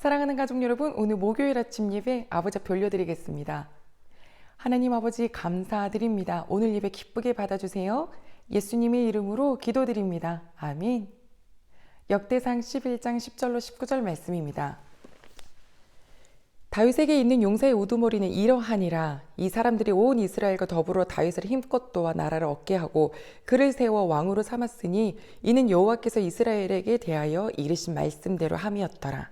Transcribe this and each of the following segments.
사랑하는 가족 여러분, 오늘 목요일 아침 예배 아버지 앞에 올려드리겠습니다. 하나님 아버지 감사드립니다. 오늘 예배 기쁘게 받아주세요. 예수님의 이름으로 기도드립니다. 아멘. 역대상 11장 10절로 19절 말씀입니다. 다윗에게 있는 용사의 우두머리는 이러하니라. 이 사람들이 온 이스라엘과 더불어 다윗을 힘껏 도와 나라를 얻게 하고 그를 세워 왕으로 삼았으니 이는 여호와께서 이스라엘에게 대하여 이르신 말씀대로 함이었더라.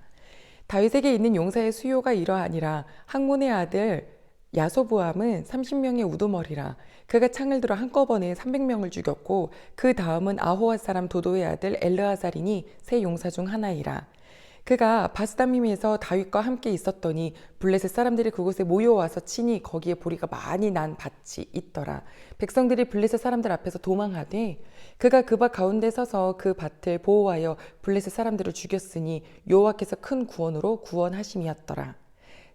다윗에게 있는 용사의 수요가 이러하니라. 학몬의 아들 야소보암은 30명의 우두머리라. 그가 창을 들어 한꺼번에 300명을 죽였고 그 다음은 아호앗 사람 도도의 아들 엘르아살이니 세 용사 중 하나이라. 그가 바스다밈에서 다윗과 함께 있었더니 블레셋 사람들이 그곳에 모여와서 치니 거기에 보리가 많이 난 밭이 있더라. 백성들이 블레셋 사람들 앞에서 도망하되 그가 그 밭 가운데 서서 그 밭을 보호하여 블레셋 사람들을 죽였으니 여호와께서 큰 구원으로 구원하심이었더라.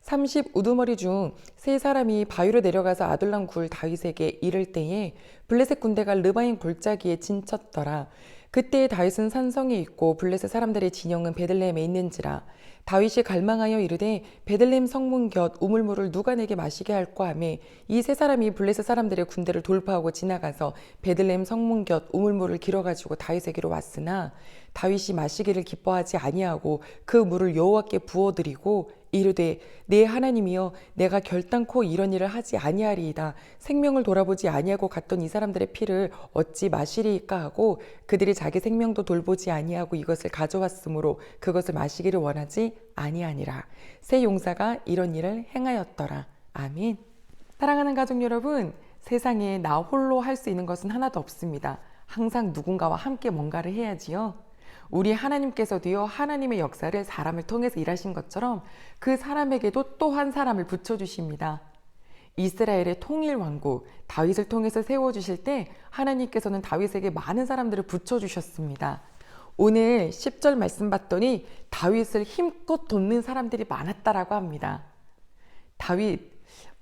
30 우두머리 중 세 사람이 바위로 내려가서 아둘람 굴 다윗에게 이를 때에 블레셋 군대가 르바임 골짜기에 진쳤더라. 그때 다윗은 산성에 있고 블레셋 사람들의 진영은 베들레헴에 있는지라. 다윗이 갈망하여 이르되 베들레헴 성문 곁 우물물을 누가 내게 마시게 할꼬 하매 이 세 사람이 블레셋 사람들의 군대를 돌파하고 지나가서 베들레헴 성문 곁 우물물을 길어가지고 다윗에게로 왔으나 다윗이 마시기를 기뻐하지 아니하고 그 물을 여호와께 부어드리고 이르되 내 하나님이여 내가 결단코 이런 일을 하지 아니하리이다. 생명을 돌아보지 아니하고 갔던 이 사람들의 피를 어찌 마시리이까 하고 그들이 자기 생명도 돌보지 아니하고 이것을 가져왔으므로 그것을 마시기를 원하지 아니하니라. 세 용사가 이런 일을 행하였더라. 아멘. 사랑하는 가족 여러분, 세상에 나 홀로 할 수 있는 것은 하나도 없습니다. 항상 누군가와 함께 뭔가를 해야지요. 우리 하나님께서도요, 하나님의 역사를 사람을 통해서 일하신 것처럼 그 사람에게도 또 한 사람을 붙여주십니다. 이스라엘의 통일 왕국 다윗을 통해서 세워주실 때 하나님께서는 다윗에게 많은 사람들을 붙여주셨습니다. 오늘 10절 말씀 봤더니 다윗을 힘껏 돕는 사람들이 많았다라고 합니다. 다윗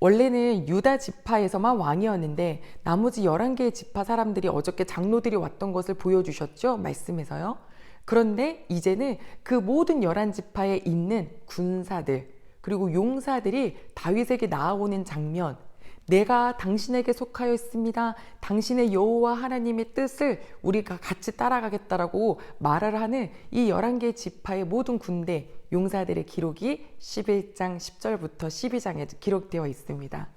원래는 유다 지파에서만 왕이었는데 나머지 11개의 지파 사람들이 어저께 장로들이 왔던 것을 보여주셨죠? 말씀에서요. 그런데 이제는 그 모든 11지파에 있는 군사들 그리고 용사들이 다윗에게 나아오는 장면, 내가 당신에게 속하였습니다. 당신의 여호와 하나님의 뜻을 우리가 같이 따라가겠다라고 말을 하는 이 11개의 지파의 모든 군대 용사들의 기록이 11장 10절부터 12장에 기록되어 있습니다.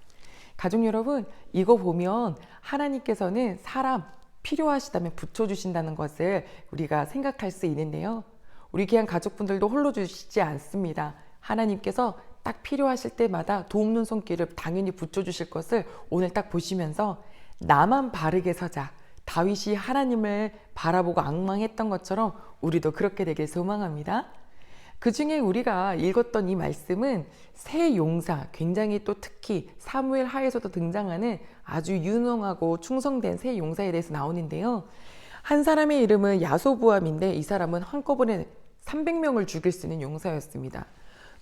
가족 여러분, 이거 보면 하나님께서는 사람 필요하시다면 붙여주신다는 것을 우리가 생각할 수 있는데요. 우리 귀한 가족분들도 홀로 주시지 않습니다. 하나님께서 딱 필요하실 때마다 돕는 손길을 당연히 붙여주실 것을 오늘 딱 보시면서 나만 바르게 서자. 다윗이 하나님을 바라보고 앙망했던 것처럼 우리도 그렇게 되길 소망합니다. 그 중에 우리가 읽었던 이 말씀은 새 용사, 굉장히 또 특히 사무엘 하에서도 등장하는 아주 유능하고 충성된 새 용사에 대해서 나오는데요. 한 사람의 이름은 야소보암인데 이 사람은 한꺼번에 300명을 죽일 수 있는 용사였습니다.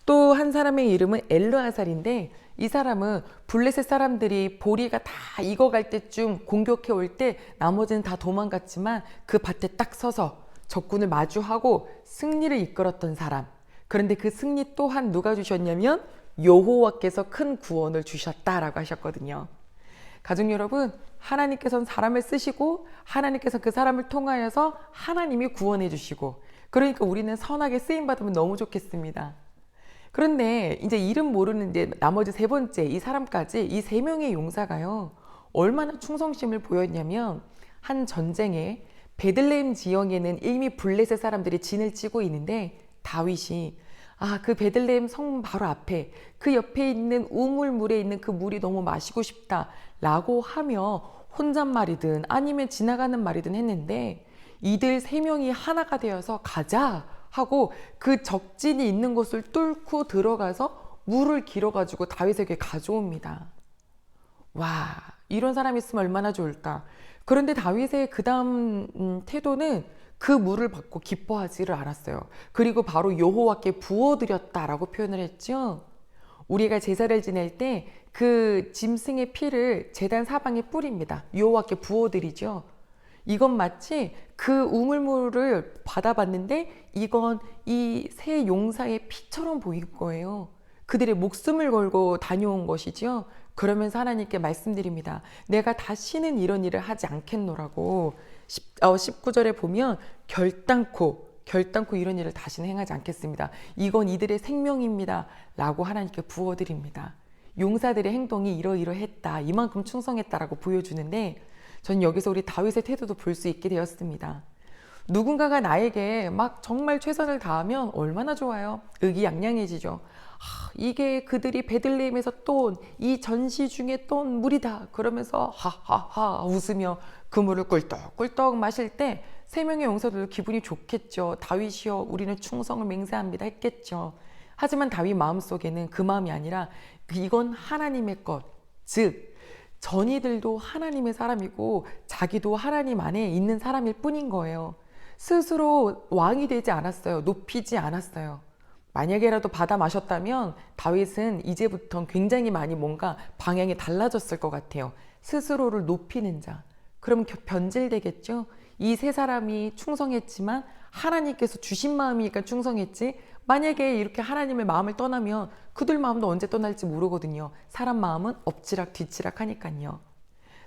또 한 사람의 이름은 엘르아살인데 이 사람은 블레셋 사람들이 보리가 다 익어갈 때쯤 공격해 올 때 나머지는 다 도망갔지만 그 밭에 딱 서서 적군을 마주하고 승리를 이끌었던 사람. 그런데 그 승리 또한 누가 주셨냐면 여호와께서 큰 구원을 주셨다라고 하셨거든요. 가족 여러분, 하나님께서는 사람을 쓰시고 하나님께서 그 사람을 통하여서 하나님이 구원해 주시고 그러니까 우리는 선하게 쓰임 받으면 너무 좋겠습니다. 그런데 이제 이름 모르는 이제 나머지 세 번째 이 사람까지 이 세 명의 용사가요 얼마나 충성심을 보였냐면 한 전쟁에 베들레헴 지역에는 이미 블레셋 사람들이 진을 치고 있는데 다윗이 그 베들레헴 성문 바로 앞에 그 옆에 있는 우물물에 있는 그 물이 너무 마시고 싶다라고 하며 혼잣말이든 아니면 지나가는 말이든 했는데 이들 세 명이 하나가 되어서 가자 하고 그 적진이 있는 곳을 뚫고 들어가서 물을 길어가지고 다윗에게 가져옵니다. 와, 이런 사람이 있으면 얼마나 좋을까. 그런데 다윗의 그 다음 태도는 그 물을 받고 기뻐하지를 않았어요. 그리고 바로 여호와께 부어드렸다라고 표현을 했죠. 우리가 제사를 지낼 때 그 짐승의 피를 제단 사방에 뿌립니다. 여호와께 부어드리죠. 이건 마치 그 우물물을 받아봤는데 이건 이 세 용사의 피처럼 보일 거예요. 그들의 목숨을 걸고 다녀온 것이지요. 그러면서 하나님께 말씀드립니다. 내가 다시는 이런 일을 하지 않겠노라고. 19절에 보면 결단코 이런 일을 다시는 행하지 않겠습니다. 이건 이들의 생명입니다. 라고 하나님께 부어드립니다. 용사들의 행동이 이러이러했다. 이만큼 충성했다라고 보여주는데 전 여기서 우리 다윗의 태도도 볼 수 있게 되었습니다. 누군가가 나에게 막 정말 최선을 다하면 얼마나 좋아요. 의기양양해지죠. 이게 그들이 베들레헴에서 똔 이 전시 중에 똔 물이다 그러면서 하하하 웃으며 그 물을 꿀떡꿀떡 마실 때 세 명의 용사들도 기분이 좋겠죠. 다윗이여 우리는 충성을 맹세합니다 했겠죠. 하지만 다윗 마음속에는 그 마음이 아니라 이건 하나님의 것, 즉 전이들도 하나님의 사람이고 자기도 하나님 안에 있는 사람일 뿐인 거예요. 스스로 왕이 되지 않았어요. 높이지 않았어요. 만약에라도 받아 마셨다면 다윗은 이제부터 굉장히 많이 뭔가 방향이 달라졌을 것 같아요. 스스로를 높이는 자. 그럼 변질되겠죠? 이 세 사람이 충성했지만 하나님께서 주신 마음이니까 충성했지, 만약에 이렇게 하나님의 마음을 떠나면 그들 마음도 언제 떠날지 모르거든요. 사람 마음은 엎치락 뒤치락 하니까요.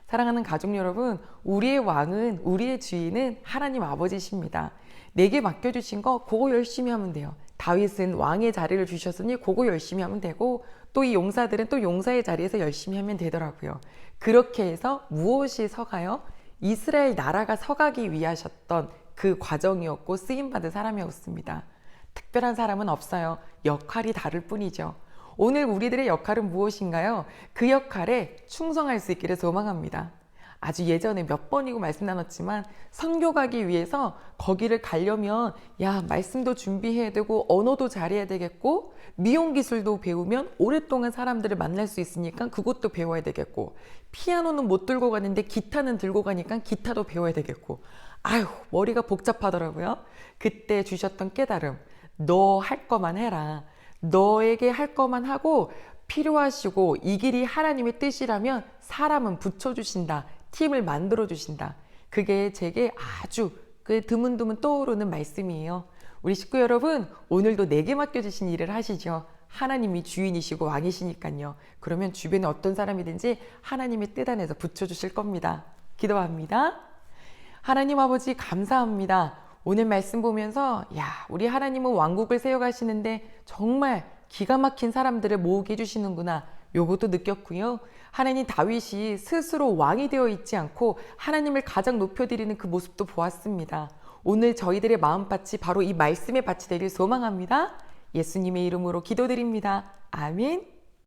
사랑하는 가족 여러분, 우리의 왕은, 우리의 주인은 하나님 아버지십니다. 내게 맡겨주신 거 그거 열심히 하면 돼요. 다윗은 왕의 자리를 주셨으니 그거 열심히 하면 되고, 또 이 용사들은 또 용사의 자리에서 열심히 하면 되더라고요. 그렇게 해서 무엇이 서가요? 이스라엘 나라가 서가기 위하셨던 그 과정이었고 쓰임받은 사람이었습니다. 특별한 사람은 없어요. 역할이 다를 뿐이죠. 오늘 우리들의 역할은 무엇인가요? 그 역할에 충성할 수 있기를 소망합니다. 아주 예전에 몇 번이고 말씀 나눴지만 선교 가기 위해서 거기를 가려면 말씀도 준비해야 되고 언어도 잘해야 되겠고 미용 기술도 배우면 오랫동안 사람들을 만날 수 있으니까 그것도 배워야 되겠고 피아노는 못 들고 가는데 기타는 들고 가니까 기타도 배워야 되겠고 머리가 복잡하더라고요. 그때 주셨던 깨달음, 너 할 거만 해라. 너에게 할 거만 하고 필요하시고 이 길이 하나님의 뜻이라면 사람은 붙여주신다. 팀을 만들어주신다. 그게 제게 아주 드문드문 떠오르는 말씀이에요. 우리 식구 여러분, 오늘도 내게 맡겨주신 일을 하시죠. 하나님이 주인이시고 왕이시니까요. 그러면 주변에 어떤 사람이든지 하나님의 뜻 안에서 붙여주실 겁니다. 기도합니다. 하나님 아버지 감사합니다. 오늘 말씀 보면서 우리 하나님은 왕국을 세워가시는데 정말 기가 막힌 사람들을 모으게 해주시는구나. 요것도 느꼈고요. 하나님 다윗이 스스로 왕이 되어 있지 않고 하나님을 가장 높여드리는 그 모습도 보았습니다. 오늘 저희들의 마음밭이 바로 이 말씀의 밭이 되길 소망합니다. 예수님의 이름으로 기도드립니다. 아멘.